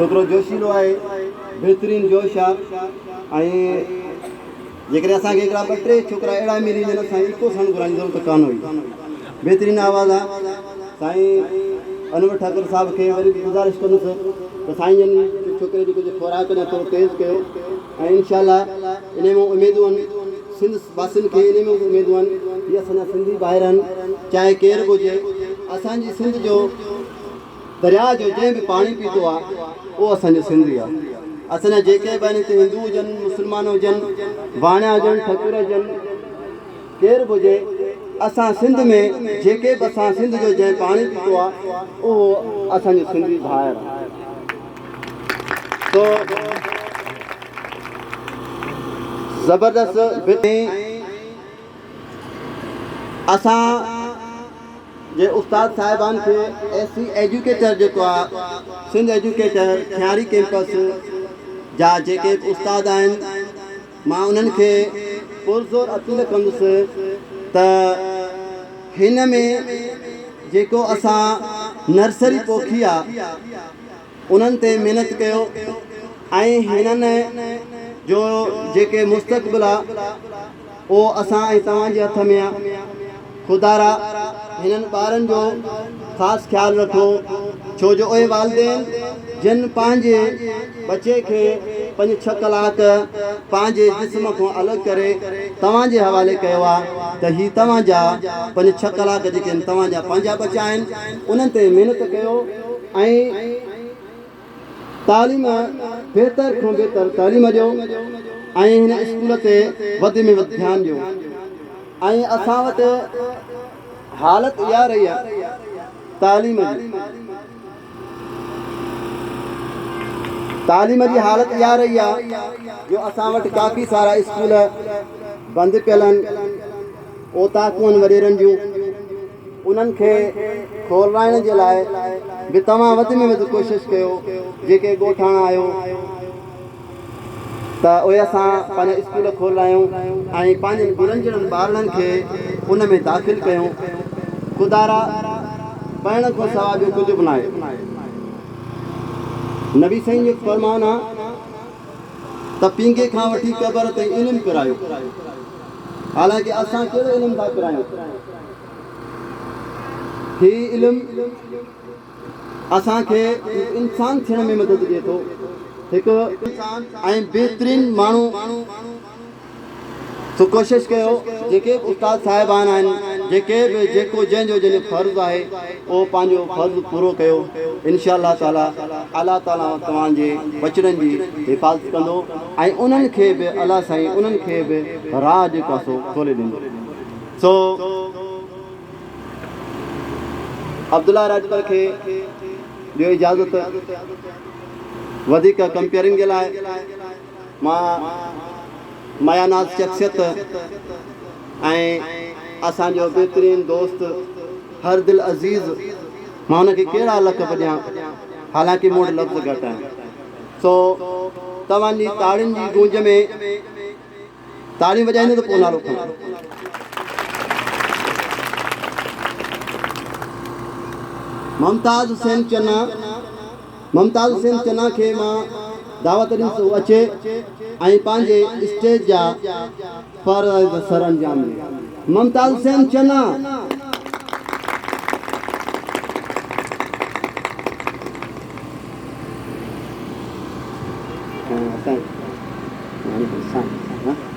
छोकिरो जोशीलो आहे, बहितरीनु जोश आहे। ऐं जेकॾहिं असांखे हिकिड़ा 2-3 छोकिरा अहिड़ा मिली वञनि असांखे इको साउंड घुराइण जी ज़रूरत कान हुई। बहितरीनु आवाज़ु आहे। साईं अनवर ठाकुर साहिब खे वरी बि गुज़ारिश कंदुसि त साईं जन छोकिरे जी कुझु खुराक में थोरो तेज़ कयो ऐं इनशाला इन में उमेदूं आहिनि, सिंध वासियुनि खे इन में उमेदूं आहिनि। इहे असांजा सिंधी भाइर आहिनि, चाहे केरु बि हुजे। असांजी सिंध जो दरिया जो जंहिं बि पाणी पीतो आहे उहो असांजो सिंधी आहे। असांजा जेके बि आहिनि हिते हिंदू हुजनि, मुस्लमान हुजनि, वाणिया हुजनि, ठकुर हुजनि, केरु बि हुजे, असां सिंध में जेके बि असां सिंध जो जंहिं पाणी पीतो आहे उहो असांजो सिंधी भाइर आहे। तो ज़बरदस्त असां जे उस्ताद साहिबान खे एसी एजुकेटर जेको आहे, सिंध एजुकेटर खियारी कैंपस जा जेके उस्ताद आहिनि, मां उन्हनि खे पुरज़ोर अपील कंदुसि त हिन में जेको असां नर्सरी पोखी आहे उन्हनि ते महिनत कयो ऐं हिननि जो जेके मुस्तक़बिल आहे उहो असां ऐं तव्हांजे हथ में आहे। ख़ुदारा हिननि ॿारनि जो ख़ासि ख़्यालु रखो, छो जो उहे वालिदेन जिन पंहिंजे बचे खे 5-6 कलाक पंहिंजे जिस्म खां अलॻि करे तव्हांजे हवाले कयो आहे त हीअ तव्हांजा 5-6 कलाक जेके आहिनि तव्हांजा पंहिंजा बचा आहिनि, उन्हनि ते महिनत कयो ऐं तालीम बहितर खां बहितर तालीम ॾियो ऐं हिन स्कूल ते वधि में वधि ध्यानु ॾियो। ऐं असां वटि हालत इहा रही आहे तालीम जी हालत इहा रही आहे जो असां वटि काफ़ी सारा स्कूल बंदि पियल आहिनि। ओताकूं आहिनि वॾेरनि जूं, उन्हनि खे खोलाइण जे लाइ बि तव्हां वधि में वधि कोशिशि कयो। जेके ॻोठाणा आहियो त उहे असां पंहिंजा स्कूल खोलायूं ऐं पंहिंजनि गुरंजड़नि ॿारनि खे उन में दाख़िल कयूं। ख़ुदारा पढ़ण खां सवाइ ॿियो कुझु बि न आहे। नबी साईं जो फरमान आहे त पींगे खां वठी क़बर ताईं इल्मु पिरायो। हालांकि असां कहिड़ो इल्मु था पिरायूं? हीउ इल्मु असांखे इंसान थियण में मदद ॾिए थो। हिकु ऐं बहितरीनु माण्हू सो कोशिशि कयो। जेके बि उस्ताद साहिबान आहिनि, जेके बि जेको जंहिंजो जंहिंजो फ़र्ज़ु आहे उहो पंहिंजो फ़र्ज़ु पूरो कयो। इंशाअल्लाह ताला अलाह ताला तव्हांजे बचड़नि जी हिफ़ाज़त कंदो ऐं उन्हनि खे बि अलाह साईं उन्हनि खे बि राह जेको आहे सो खोले ॾींदो। सो अब्दुल्ला राजपर खे ॾियो इजाज़त। वधीक कंपेयरिंग जे लाइ मां मायानाज़ शख़्सियत ऐं असांजो बहितरीनु दोस्त हर दिल अज़ीज़, मां हुनखे कहिड़ा लक़ब ॾियां, हालांकि मूं वटि लफ़्ज़ घटि आहिनि। सो तव्हांजी ताड़ियुनि जी गूंज में ताड़ी वॼाईंदो त पोइ नालो खणो। मुमताज़ हुसैन चना खे मां दावत ॾींदुसि अचे ऐं पंहिंजे स्टेज जा फ़र्ज़ सर अंजाम ॾिए। मुमताज़ हुसैन चना